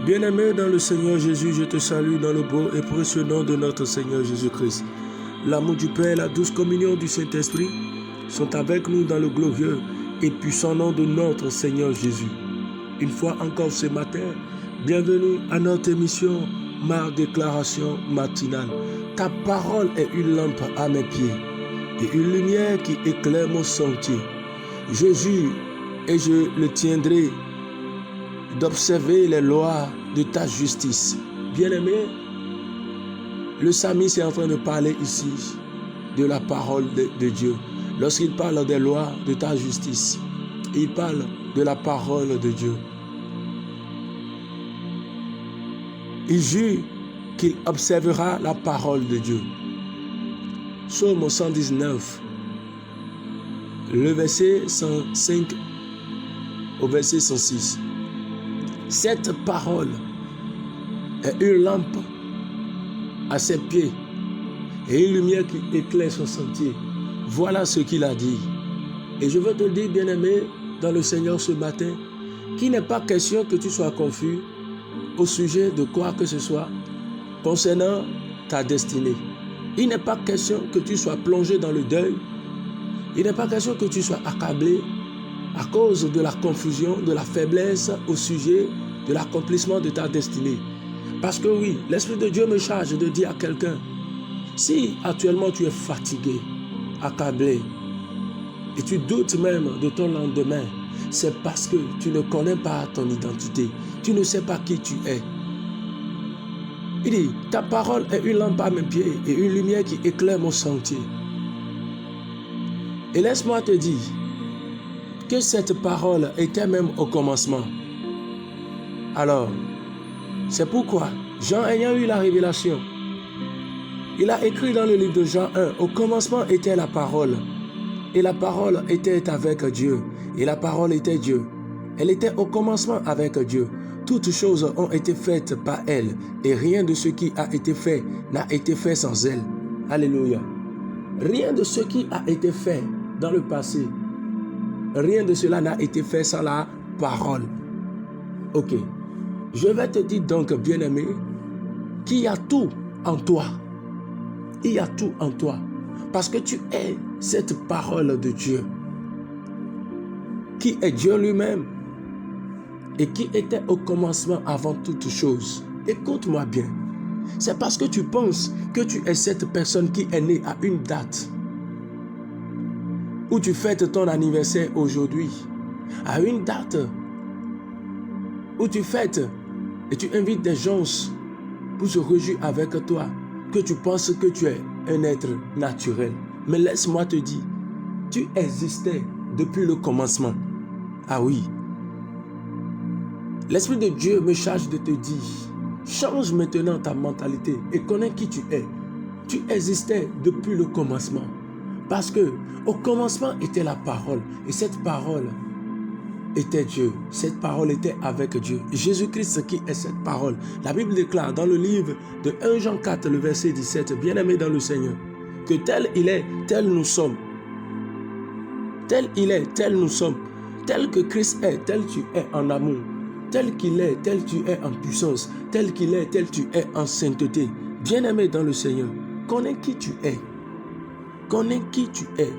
Bien-aimé dans le Seigneur Jésus, je te salue dans le beau et précieux nom de notre Seigneur Jésus-Christ. L'amour du Père et la douce communion du Saint-Esprit sont avec nous dans le glorieux et puissant nom de notre Seigneur Jésus. Une fois encore ce matin, bienvenue à notre émission, ma déclaration matinale. Ta parole est une lampe à mes pieds et une lumière qui éclaire mon sentier. Je jure et je le tiendrai d'observer les lois de ta justice. Bien-aimé, le psalmiste est en train de parler ici de la parole de Dieu. Lorsqu'il parle des lois de ta justice, il parle de la parole de Dieu. Il jure qu'il observera la parole de Dieu. Psaume 119, le verset 105 au verset 106. Cette parole est une lampe à ses pieds et une lumière qui éclaire son sentier. Voilà ce qu'il a dit. Et je veux te dire, bien-aimé, dans le Seigneur ce matin, qu'il n'est pas question que tu sois confus au sujet de quoi que ce soit concernant ta destinée. Il n'est pas question que tu sois plongé dans le deuil. Il n'est pas question que tu sois accablé à cause de la confusion, de la faiblesse au sujet de l'accomplissement de ta destinée. Parce que oui, l'Esprit de Dieu me charge de dire à quelqu'un, si actuellement tu es fatigué, accablé, et tu doutes même de ton lendemain, c'est parce que tu ne connais pas ton identité. Tu ne sais pas qui tu es. Il dit, ta parole est une lampe à mes pieds et une lumière qui éclaire mon sentier. Et laisse-moi te dire que cette parole était même au commencement. Alors, c'est pourquoi Jean ayant eu la révélation, il a écrit dans le livre de Jean 1, au commencement était la parole, et la parole était avec Dieu, et la parole était Dieu. Elle était au commencement avec Dieu. Toutes choses ont été faites par elle, et rien de ce qui a été fait n'a été fait sans elle. Alléluia. Rien de ce qui a été fait dans le passé, rien de cela n'a été fait sans la parole. Ok. Je vais te dire donc, bien-aimé, qu'il y a tout en toi. Il y a tout en toi. Parce que tu es cette parole de Dieu, qui est Dieu lui-même et qui était au commencement avant toute chose. Écoute-moi bien. C'est parce que tu penses que tu es cette personne qui est née à une date où tu fêtes ton anniversaire aujourd'hui, à une date où tu fêtes et tu invites des gens pour se réjouir avec toi, que tu penses que tu es un être naturel. Mais laisse-moi te dire, tu existais depuis le commencement. Ah oui. L'Esprit de Dieu me charge de te dire, change maintenant ta mentalité et connais qui tu es. Tu existais depuis le commencement. Parce que au commencement était la parole. Et cette parole était Dieu. Cette parole était avec Dieu. Jésus-Christ qui est cette parole. La Bible déclare dans le livre de 1 Jean 4, le verset 17, bien-aimé dans le Seigneur, que tel il est, tel nous sommes. Tel il est, tel nous sommes. Tel que Christ est, tel tu es en amour. Tel qu'il est, tel tu es en puissance. Tel qu'il est, tel tu es en sainteté. Bien-aimé dans le Seigneur, connais qui tu es. Connais qui tu es.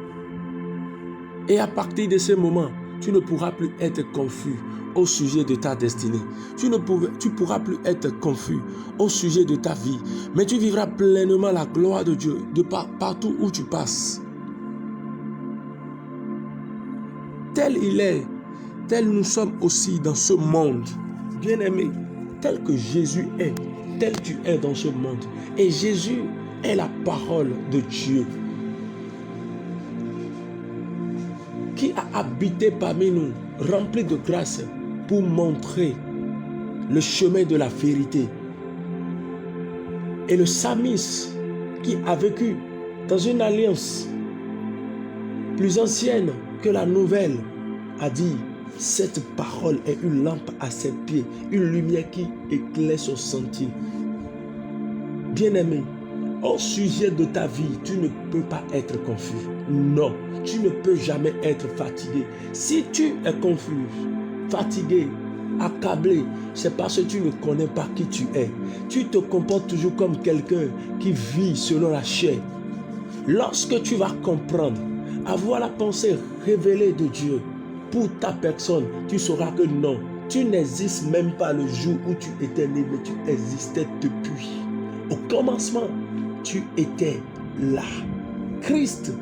Et à partir de ce moment, tu ne pourras plus être confus au sujet de ta destinée. Tu ne pourras plus être confus au sujet de ta vie. Mais tu vivras pleinement la gloire de Dieu partout où tu passes. Tel il est, tel nous sommes aussi dans ce monde. Bien-aimé, tel que Jésus est, tel tu es dans ce monde. Et Jésus est la parole de Dieu, qui a habité parmi nous, rempli de grâce, pour montrer le chemin de la vérité. Et le psalmiste qui a vécu dans une alliance plus ancienne que la nouvelle a dit, cette parole est une lampe à ses pieds, une lumière qui éclaire son sentier. Bien-aimé, au sujet de ta vie, tu ne peux pas être confus. Non, tu ne peux jamais être fatigué. Si tu es confus, fatigué accablé, c'est parce que tu ne connais pas qui tu es. Tu te comportes toujours comme quelqu'un qui vit selon la chair. Lorsque tu vas comprendre, avoir la pensée révélée de Dieu pour ta personne, tu sauras que non, tu n'existes même pas le jour où tu étais né, mais tu existais depuis. Au commencement, tu étais là. Christ,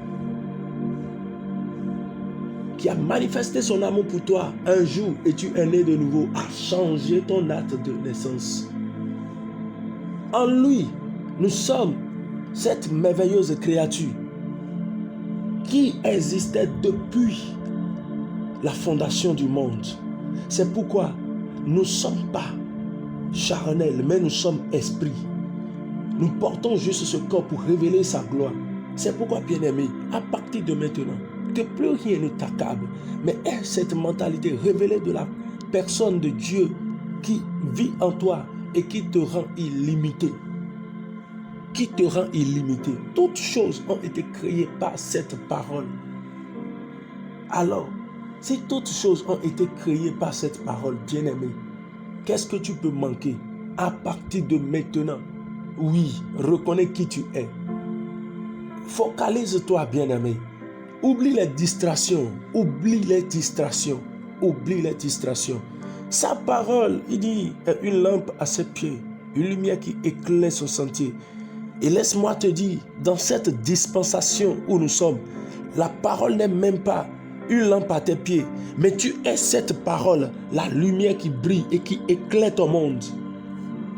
qui a manifesté son amour pour toi un jour et tu es né de nouveau, a changé ton acte de naissance. En lui, nous sommes cette merveilleuse créature qui existait depuis la fondation du monde. C'est pourquoi nous ne sommes pas charnels, mais nous sommes esprits. Nous portons juste ce corps pour révéler sa gloire. C'est pourquoi, bien-aimé, à partir de maintenant, que plus rien ne t'accable, mais aie cette mentalité révélée de la personne de Dieu qui vit en toi et qui te rend illimité. Qui te rend illimité. Toutes choses ont été créées par cette parole. Alors, si toutes choses ont été créées par cette parole, bien-aimé, qu'est-ce que tu peux manquer à partir de maintenant? Oui, reconnais qui tu es. Focalise-toi, bien-aimé. Oublie les distractions. Oublie les distractions. Oublie les distractions. Sa parole, il dit, est une lampe à ses pieds, une lumière qui éclaire son sentier. Et laisse-moi te dire, dans cette dispensation où nous sommes, la parole n'est même pas une lampe à tes pieds, mais tu es cette parole, la lumière qui brille et qui éclaire ton monde.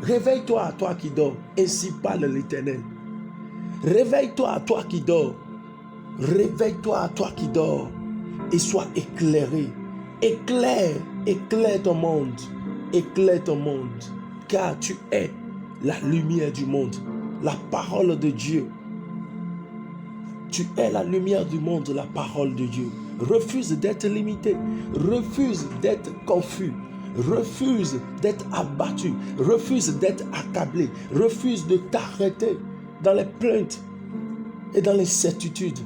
Réveille-toi, toi qui dors, ainsi parle l'Éternel. Réveille-toi, toi qui dors. Réveille-toi, toi qui dors, et sois éclairé. Éclaire ton monde. Éclaire ton monde, car tu es la lumière du monde. La parole de Dieu. Tu es la lumière du monde, la parole de Dieu. Refuse d'être limité. Refuse d'être confus. Refuse d'être abattu. Refuse d'être accablé. Refuse de t'arrêter dans les plaintes et dans les certitudes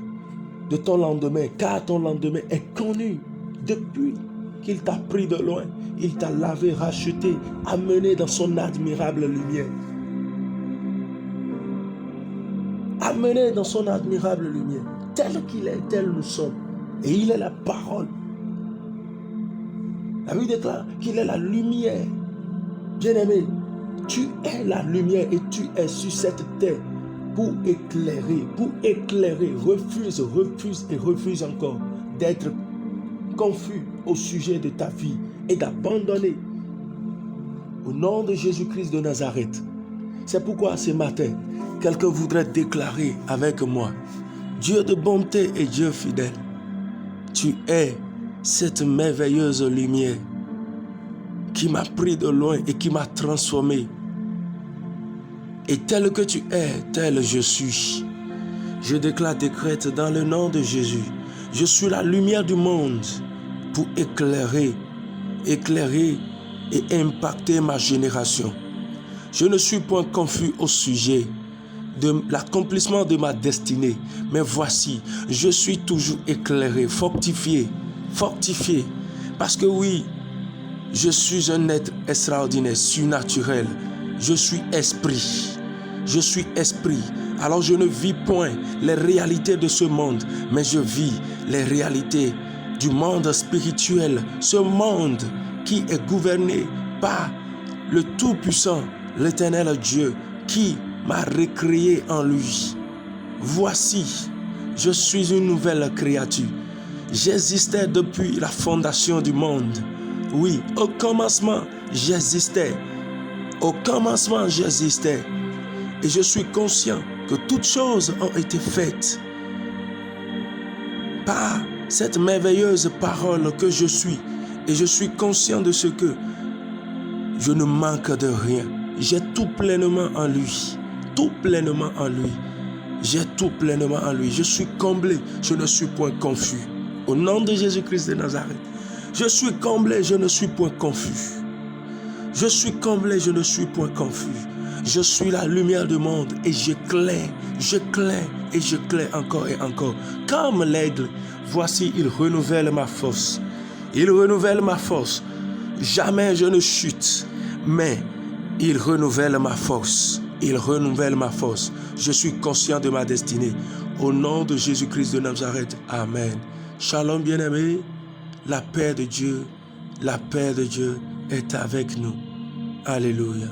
de ton lendemain, car ton lendemain est connu depuis qu'il t'a pris de loin. Il t'a lavé, racheté, amené dans son admirable lumière. Amené dans son admirable lumière. Tel qu'il est, tel nous sommes. Et il est la parole. La Bible déclare qu'il est la lumière. Bien-aimé, tu es la lumière et tu es sur cette terre pour éclairer. Refuse et refuse encore d'être confus au sujet de ta vie et d'abandonner. Au nom de Jésus-Christ de Nazareth. C'est pourquoi ce matin, quelqu'un voudrait déclarer avec moi: Dieu de bonté et Dieu fidèle, tu es cette merveilleuse lumière qui m'a pris de loin et qui m'a transformé. Et tel que tu es, tel je suis. Je décrète dans le nom de Jésus. Je suis la lumière du monde pour éclairer et impacter ma génération. Je ne suis point confus au sujet de l'accomplissement de ma destinée. Mais voici, je suis toujours éclairé, fortifié. Parce que oui, je suis un être extraordinaire, surnaturel. Je suis esprit. Alors je ne vis point les réalités de ce monde, mais je vis les réalités du monde spirituel. Ce monde qui est gouverné par le Tout-Puissant, l'Éternel Dieu, qui m'a recréé en lui. Voici, je suis une nouvelle créature. J'existais depuis la fondation du monde. Oui, au commencement, j'existais. Et je suis conscient que toutes choses ont été faites par cette merveilleuse parole que je suis. Et je suis conscient de ce que je ne manque de rien. J'ai tout pleinement en lui. J'ai tout pleinement en lui. Je suis comblé, je ne suis point confus. Au nom de Jésus-Christ de Nazareth, je suis comblé, je ne suis point confus. Je suis la lumière du monde et j'éclaire encore et encore. Comme l'aigle, voici, il renouvelle ma force. Jamais je ne chute, mais il renouvelle ma force. Il renouvelle ma force. Je suis conscient de ma destinée. Au nom de Jésus-Christ de Nazareth. Amen. Shalom, bien-aimés. La paix de Dieu est avec nous. Alléluia.